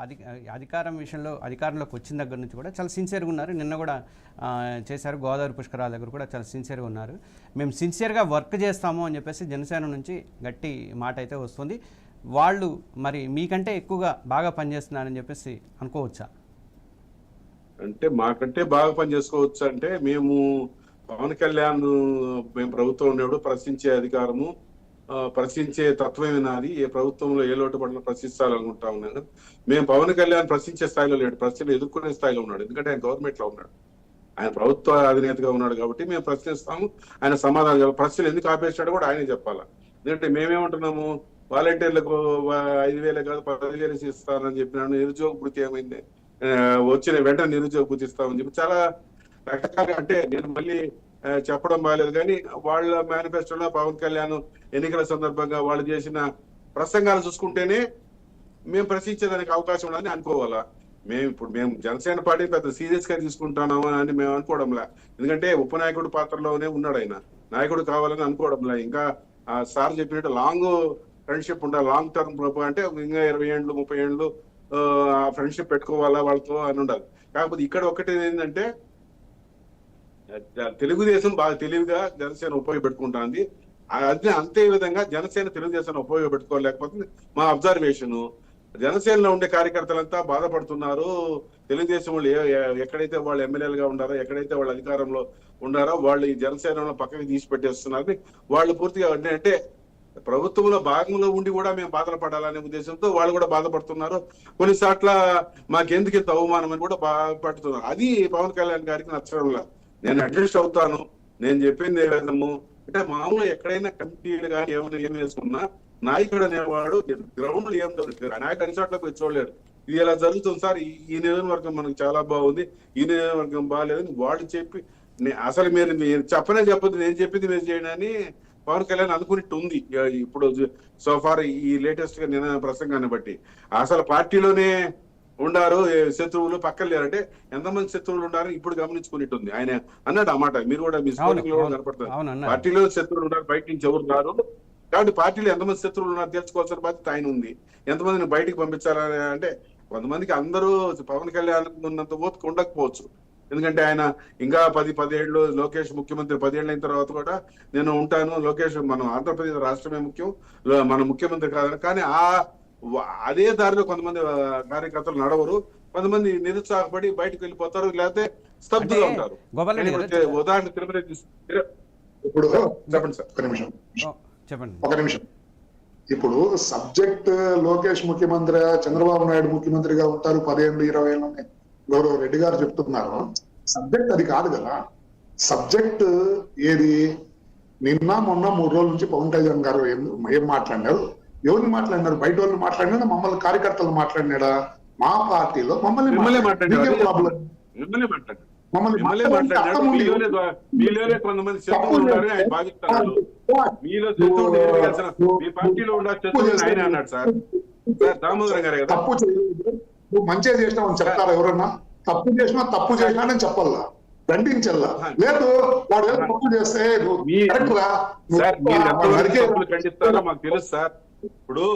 అధి అధికారం విషయంలో అధికారంలోకి వచ్చిన దగ్గర నుంచి కూడా చాలా సిన్సియర్గా ఉన్నారు. నిన్న కూడా చేశారు, గోదావరి పుష్కరాల దగ్గర కూడా చాలా సిన్సియర్గా ఉన్నారు. మేము సిన్సియర్గా వర్క్ చేస్తాము అని చెప్పేసి జనసేన నుంచి గట్టి మాట అయితే వస్తుంది. వాళ్ళు మరి మీకంటే ఎక్కువగా బాగా పనిచేస్తున్నారని చెప్పేసి అనుకోవచ్చా? అంటే మాకంటే బాగా పనిచేసుకోవచ్చు అంటే మేము పవన్ కళ్యాణ్ మేము ప్రభుత్వం ఉన్నప్పుడు ప్రశ్నించే అధికారము ప్రశ్నించే తత్వమే నాది. ఏ ప్రభుత్వంలో ఏ లోటు పడినా ప్రశ్నిస్తాలనుకుంటా ఉన్నాను. మేము పవన్ కళ్యాణ్ ప్రశ్నించే స్థాయిలో లేడు, ప్రశ్నలు ఎదుర్కొనే స్థాయిలో ఉన్నాడు. ఎందుకంటే ఆయన గవర్నమెంట్ లో ఉన్నాడు, ఆయన ప్రభుత్వ అధినేతగా ఉన్నాడు కాబట్టి మేము ప్రశ్నిస్తాము. ఆయన సమాధానం ప్రశ్నలు ఎందుకు ఆపేసాడో కూడా ఆయనే చెప్పాలా. ఎందుకంటే మేమేమంటున్నాము, వాలంటీర్లకు 5,000 కాదు 10,000 ఇస్తానని చెప్పినాను. నిరుద్యోగ భృతి ఏమైంది, వచ్చిన వెంటనే నిరుద్యోగ భృతి ఇస్తామని చెప్పి చాలా రకరకాలుగా, అంటే నేను మళ్ళీ చెప్పడం బాగాలేదు కానీ వాళ్ళ మేనిఫెస్టోలో పవన్ కళ్యాణ్ ఎన్నికల సందర్భంగా వాళ్ళు చేసిన ప్రసంగాలు చూసుకుంటేనే మేము ప్రశ్నించేదానికి అవకాశం ఉందని అనుకోవాలా. మేము జనసేన పార్టీ పెద్ద సీరియస్ గా తీసుకుంటున్నాము అని మేము అనుకోవడంలా. ఎందుకంటే ఉపనాయకుడు పాత్రలోనే ఉన్నాడు ఆయన, నాయకుడు కావాలని అనుకోవడంలా. ఇంకా సార్ చెప్పినట్టు లాంగ్ ఫ్రెండ్షిప్ ఉండాలి, లాంగ్ టర్మ్ అంటే ఇంకా 20 ఏళ్ళు 30 ఏళ్ళు ఫ్రెండ్షిప్ పెట్టుకోవాలా వాళ్ళతో అని ఉండాలి. కాకపోతే ఇక్కడ ఒకటి ఏంటంటే తెలుగుదేశం బాగా తెలివిగా జనసేన ఉపయోగపెట్టుకుంటుంది. అదే అంతే విధంగా జనసేన తెలుగుదేశాన్ని ఉపయోగపెట్టుకోలేకపోతుంది. మా అబ్జర్వేషన్, జనసేనలో ఉండే కార్యకర్తలంతా బాధపడుతున్నారు. తెలుగుదేశం వాళ్ళు ఎక్కడైతే వాళ్ళు ఎమ్మెల్యేలుగా ఉన్నారో, ఎక్కడైతే వాళ్ళు అధికారంలో ఉన్నారో వాళ్ళు ఈ జనసేనలో పక్కకి తీసి పెట్టేస్తున్నారు. వాళ్ళు పూర్తిగా అంటే ప్రభుత్వంలో భాగంలో ఉండి కూడా మేము బాధలు పడాలనే ఉద్దేశంతో వాళ్ళు కూడా బాధపడుతున్నారు. కొన్నిసార్ల మాకెందుకు ఇంత అవమానం అని కూడా బాధపడుతున్నారు. అది పవన్ కళ్యాణ్ గారికి నచ్చడంలా. నేను అడ్జస్ట్ అవుతాను, నేను చెప్పింది ఏదము అంటే మామూలు ఎక్కడైనా కమిటీలు కానీ ఏం వేసుకున్నా నాయకుడు అనేవాడు గ్రౌండ్ లో ఏం జరుగుతుంది, నాయకుడు అన్ని చోట్ల పోయి చూడలేడు. ఇది ఇలా జరుగుతుంది సార్, ఈ నియోజకవర్గం మనకు చాలా బాగుంది, ఈ నియోజకవర్గం బాగాలేదని వాళ్ళు చెప్పి అసలు మీరు చెప్పనే చెప్పదు, నేను చెప్పింది మీరు చేయండి అని పవన్ కళ్యాణ్ అనుకున్నట్టు ఉంది. ఇప్పుడు సోఫార్ ఈ లేటెస్ట్ గా నిన్న ప్రసంగాన్ని బట్టి అసలు పార్టీలోనే ఉండారు శత్రువులు, పక్కన లేరంటే ఎంతమంది శత్రువులు ఉండారు ఇప్పుడు గమనించుకున్నట్టుంది. ఆయన అన్నాడు అన్నమాట, మీరు కూడా మీ స్కోరింగ్ లో కనపడుతుంది. పార్టీలో శత్రువులు ఉన్నారు, బయట నుంచి ఎవరు ఉన్నారు కాబట్టి పార్టీలో ఎంతమంది శత్రువులు ఉన్నారు తెలుసుకోవాల్సిన బాధ్యత ఆయన ఉంది. ఎంతమందిని బయటికి పంపించాలని అంటే కొంతమందికి అందరూ పవన్ కళ్యాణ్ ఉన్నంత ఓపిక ఉండకపోవచ్చు. ఎందుకంటే ఆయన ఇంకా 10 ఏళ్ళు లోకేష్ ముఖ్యమంత్రి 10 ఏళ్ళు అయిన తర్వాత కూడా నేను ఉంటాను, లోకేష్ మనం ఆంధ్రప్రదేశ్ రాష్ట్రమే ముఖ్యం, మన ముఖ్యమంత్రి కాదని. కానీ అదే దారిలో కొంతమంది కార్యకర్తలు నడవరు, కొంతమంది నిరుత్సాహపడి బయటకు వెళ్ళిపోతారు, లేకపోతే స్తబ్దుగా ఉంటారు. ఉదాహరణ తిరుపతి ఇప్పుడు చెప్పండి సార్, ఒక నిమిషం. ఇప్పుడు సబ్జెక్ట్ లోకేష్ ముఖ్యమంత్రి, చంద్రబాబు నాయుడు ముఖ్యమంత్రిగా ఉంటారు 10 ఏళ్ళు 20 ఏళ్ళు అని గౌరవ రెడ్డి గారు చెప్తున్నారు. సబ్జెక్ట్ అది కాదు కదా. సబ్జెక్ట్ ఏది? నిన్న మొన్న 3 రోజుల నుంచి పవన్ కళ్యాణ్ గారు ఏం మాట్లాడినారు, ఎవరిని మాట్లాడినారు? బయట వాళ్ళని మాట్లాడినా, మమ్మల్ని కార్యకర్తలు మాట్లాడినాడా? మా పార్టీలో మమ్మల్ని తప్పు నువ్వు మంచిగా చేసినావు చెప్తారా ఎవరన్నా? తప్పు చేసినా నేను చెప్పాలా, దండించల్లా. లేదు వాడు తప్పు చేస్తే మాకు తెలుసు సార్. ఇప్పుడు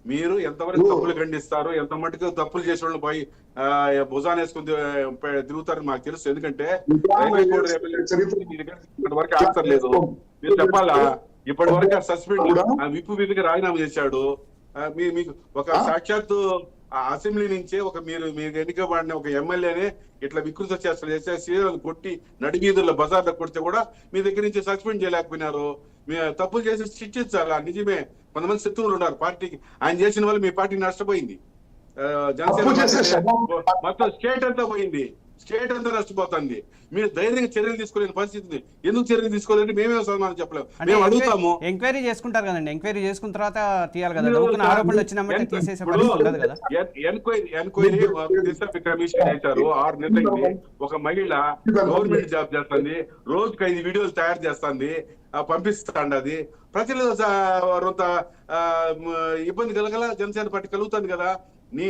మీరు ఎంతవరకు తప్పులు ఖండిస్తారు, ఎంత మటుకు తప్పులు చేసే వాళ్ళు పోయి భుజాన్ని వేసుకుని తిరుగుతారని మాకు తెలుసు. ఎందుకంటే ఇప్పటి వరకు ఆన్సర్ లేదు, మీరు చెప్పాలా. ఇప్పటి వరకు సస్పెండ్ విప్పు మీదకి రాజీనామా చేశాడు. మీకు ఒక సాక్షాత్తు అసెంబ్లీ నుంచే మీరు ఎన్నికబడిన ఒక ఎమ్మెల్యేనే ఇట్లా వికృత చేష్టలు చేసేసి కొట్టి నడివీధుల్లో బజార్లో కొడితే కూడా మీ దగ్గర నుంచి సస్పెండ్ చేయలేకపోయినారు. మీ తప్పులు చేసి శిక్షించాలా. నిజమే, కొంతమంది శత్రువులు ఉన్నారు పార్టీకి. ఆయన చేసిన వల్ల మీ పార్టీ నష్టపోయింది. జనసేన మొత్తం స్టేట్ అంతా పోయింది, స్టేట్ అంతా నష్టపోతుంది. మీరు ధైర్యంగా చర్యలు తీసుకోలేని పరిస్థితి. ఎందుకు చర్యలు తీసుకోలేదంటే మేమే సమాధానం చెప్పలేము. మేము అడుగుతాము. ఎంక్వైరీ చేసుకుంటారు కదండి, ఎంక్వైరీ చేసుకున్న తర్వాత తీయాలి కదా. ఆరోపణలు వచ్చినప్పుడు తీసేసే పరిస్థితి ఉండదు కదా. ఎంక్వైరీ కమిషన్ చేశారు 6 నెలలైంది. ఒక మహిళ గవర్నమెంట్ జాబ్ చేస్తుంది, రోజుకి 5 వీడియోలు తయారు చేస్తుంది, పంపిస్తాండి. అది ప్రజలు కొంత ఇబ్బంది కలగల జనసేన పార్టీ కలుగుతుంది కదా.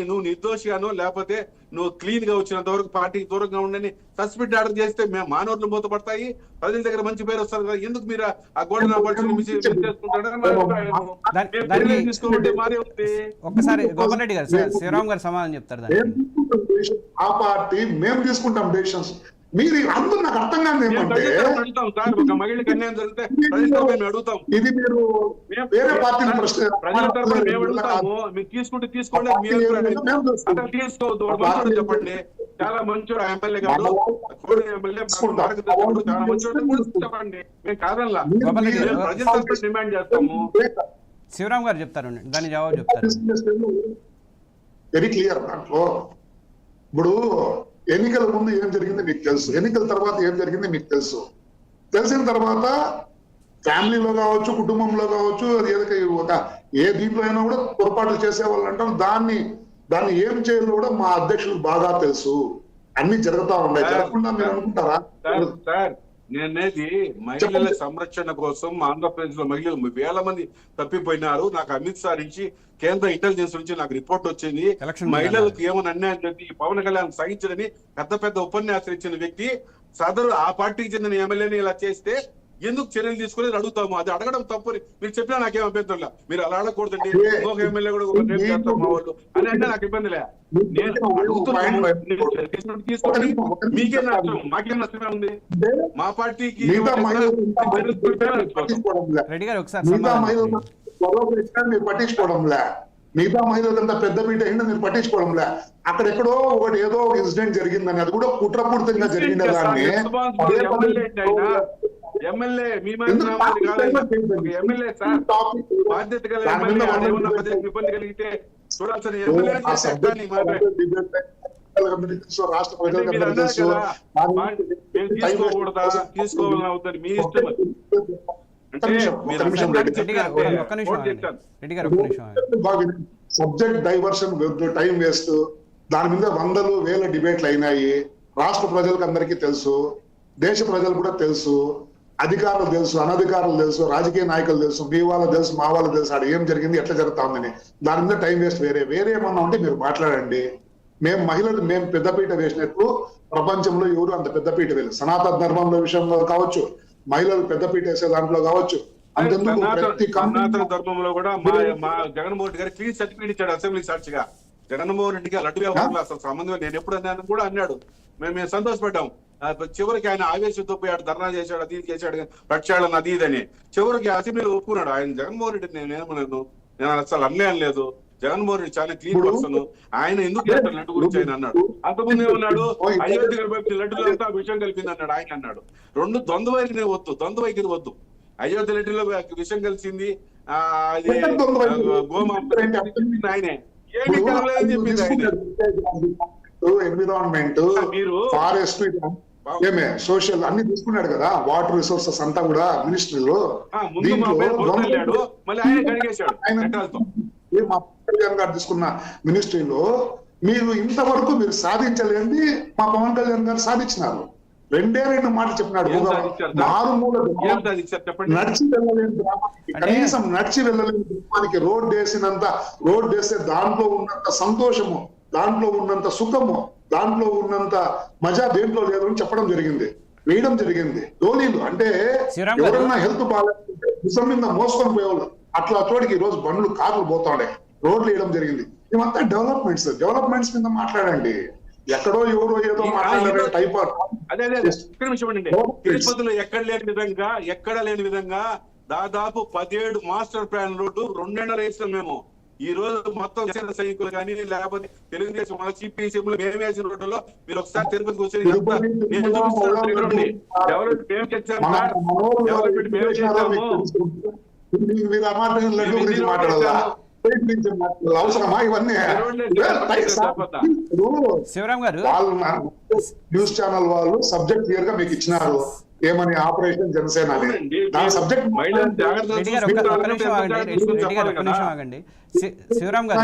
నువ్వు నిర్దోషిగానో లేకపోతే నువ్వు క్లీన్ గా వచ్చినంత వరకు పార్టీకి దూరంగా ఉండని సస్పెండ్ ఆర్డర్ చేస్తే మేము మానవులు మూతపడతాయి, ప్రజల దగ్గర మంచి పేరు వస్తారు కదా, ఎందుకు మీరు ఆ గోల్డెన్ ఆపర్చునిటీ తీసుకోమంటే మారే ఉంది. ఒక్కసారి గోపాల్ రెడ్డి గారు శివరామ్ గారు సమాధానం చెప్తారు దానికి. ఆ పార్టీ మేము తీసుకుంటాం డెసిషన్స్. మీరు అందరూ నాకు అర్థం కాదు ఏమంటే ఒక మహిళకి అన్యాయం జరిగితే ప్రజలు అడుగుతాం, ఇది మీరు వేరే పార్టీని ప్రశ్న ప్రజల తరపున మేము అడుగుతాము, మీరు తీసుకుంటే తీసుకోండి, తీసుకోవద్దు చెప్పండి. చాలా మంచోడు ఎమ్మెల్యే గారు, ఎమ్మెల్యే చాలా మంచోడు చెప్పండి, మేము కాదల్లా ప్రజల తరపున డిమాండ్ చేస్తాము. శివరామ్ గారు చెప్తారు, దాని జవాబు చెప్తారు. Very clear. దాంట్లో ఇప్పుడు ఎన్నికల ముందు ఏం జరిగింది మీకు తెలుసు, ఎన్నికల తర్వాత ఏం జరిగింది మీకు తెలుసు. తెలిసిన తర్వాత ఫ్యామిలీలో కావచ్చు, కుటుంబంలో కావచ్చు, ఏ దీంట్లో అయినా కూడా పొరపాట్లు చేసేవాళ్ళు అంటాం. దాన్ని ఏం చేయాలో కూడా మా అధ్యక్షులకు బాగా తెలుసు. అన్ని జరుగుతా ఉన్నాయి. జరగకుండా మీరు అనుకుంటారా? నేనేది మహిళల సంరక్షణ కోసం ఆంధ్రప్రదేశ్ లో మహిళలు వేల మంది తప్పిపోయినారు. నాకు అమిత్ షా నుంచి, కేంద్ర ఇంటెలిజెన్స్ నుంచి నాకు రిపోర్ట్ వచ్చింది. మహిళలకు ఏమైనా అన్యాయం జరిగి పవన్ కళ్యాణ్ సహించదని పెద్ద ఉపన్యాసం ఇచ్చిన వ్యక్తి సదరు ఆ పార్టీకి చెందిన ఎమ్మెల్యేని ఇలా చేస్తే ఎందుకు చర్యలు తీసుకుని అడుగుతాము. అది అడగడం తప్పని మీరు చెప్పినా నాకేం అభ్యంతరం. మీరు అలా అడగకూడదండి, ఇంకొక ఎమ్మెల్యే కూడా ఒక చేస్తాం మా వాళ్ళు అని అంటే నాకు ఇబ్బంది లే. నేను అడుగుతున్నాను, తీసుకోండి, మీకే నష్టం, మాకేం నష్టమే ఉంది. మా పార్టీకి మీరు పట్టించుకోవడంలే, మిగతా మహిళలంతా పెద్ద పీట అయినా మీరు పట్టించుకోవడంలే. అక్కడెక్కడో ఒకటి ఏదో ఒక ఇన్సిడెంట్ జరిగిందని, అది కూడా కుట్రపూరితంగా జరిగిన దాన్ని ఎమ్మెల్యే మీ ఎమ్మెల్యే సార్ బాధ్యత గల ఎమ్మెల్యే ఇబ్బంది కలిగితే చూడాల్సిన ఎమ్మెల్యే రాష్ట్ర ప్రజలకు తీసుకోకూడదా తీసుకోవాలని అవుతుంది మీ ఇష్టం. సబ్జెక్ట్ డైవర్షన్, టైం వేస్ట్, దాని మీద వందలు వేల డిబేట్లు అయినాయి. రాష్ట్ర ప్రజలకు అందరికీ తెలుసు, దేశ ప్రజలు కూడా తెలుసు, అధికారులు తెలుసు, అనధికారులు తెలుసు, రాజకీయ నాయకులు తెలుసు, మీ వాళ్ళు తెలుసు, మా వాళ్ళు తెలుసు, ఆడ ఏం జరిగింది, ఎట్లా జరుగుతా ఉందని. దాని మీద టైం వేస్ట్. వేరే ఏమన్నా ఉంటే మీరు మాట్లాడండి. మేము పెద్దపీట వేసినట్లు ప్రపంచంలో ఎవరు అంత పెద్దపీట వేయలేదు. సనాతన ధర్మంలో విషయంలో కావచ్చు, మహిళలు పెద్దపీట వేసే దాంట్లో కావచ్చు. సనాతన ధర్మంలో కూడా మా జగన్మోహన్ రెడ్డి గారు క్లీన్ సర్టిఫికేట్ ఇచ్చాడు అసెంబ్లీ సాక్షిగా. జగన్మోహన్ రెడ్డికి లడ్డు వ్యవహారంలో అసలు సంబంధం నేను ఎప్పుడు అన్నాను కూడా అన్నాడు. మేము సంతోషపడ్డాం. చివరికి ఆయన ఆవేశంతో పోయాడు, ధర్నా చేశాడు, అది చేశాడు, ప్రక్షాళన అది ఇదని చివరికి అసెంబ్లీలో ఒప్పుకున్నాడు. ఆయన జగన్మోహన్ రెడ్డి నేను అసలు అన్యాయం లేదు, జగన్మోహన్ రెడ్డి చాలా క్లీన్ పర్సన్, ఆయన ఎందుకు చేస్తారు లడ్డు గురించి ఆయన అన్నాడు. అంతకుముందు ఏమన్నాడు, అయోధ్య లడ్డులో అంతా విషయం కలిపింది అన్నాడు ఆయన అన్నాడు. రెండు ద్వంద్వ వైఖరి వద్దు. అయోధ్య లడ్డులో విషయం కలిసింది, అది ఆయనే ఏమీ కలగలేదని చెప్పింది ఆయన. ఎన్విరాన్మెంట్, ఫారెస్ట్, సోషల్ అన్ని తీసుకున్నాడు కదా, వాటర్ రిసోర్సెస్ అంతా కూడా మినిస్ట్రీలో. తీసుకున్న మినిస్ట్రీలో మీరు ఇంతవరకు మీరు సాధించలేంది మా పవన్ కళ్యాణ్ గారు సాధించినారు. రెండు మాటలు చెప్పినాడు. మారుమూల నడిచి వెళ్ళలేని గ్రామానికి, కనీసం నడిచి వెళ్ళలేని గ్రామానికి రోడ్డు వేస్తే దాంట్లో ఉన్నంత సంతోషము, దాంట్లో ఉన్నంత సుఖము, దాంట్లో ఉన్నంత మజా దేంట్లో లేదు అని చెప్పడం జరిగింది, వేయడం జరిగింది. డోలీలు అంటే ఎవరన్నా హెల్త్ బాగాలేకుంటే నిజం మీద మోసుకొని పోయేవాళ్ళు, అట్లా చోటికి ఈ రోజు బండ్లు, కార్లు పోతాడే, రోడ్లు వేయడం జరిగింది. ఇవంతా డెవలప్మెంట్స్ మీద మాట్లాడండి. ఎక్కడో ఎవరో ఏదో మాట్లాడారు టైప్. తిరుపతిలో ఎక్కడ లేని విధంగా దాదాపు 17 మాస్టర్ ప్లాన్ రోడ్డు 2.5 వేసినాం మేము. ఈ రోజు మొత్తం సైనికులు కానీ లేకపోతే తెలుగుదేశం మన సిపిఎం మేము వేసిన రోడ్డులో మీరు ఒకసారి తిరుపతికి వచ్చి అవసరమా ఇవన్నీ? శివరామ్ గారు న్యూస్ ఛానల్ వాళ్ళు సబ్జెక్ట్ క్లియర్ గా మీకు ఇచ్చినారు, ఏమని ఆపరేషన్ జనసేన అని. దాని సబ్జెక్ట్ శివరామ్ గారు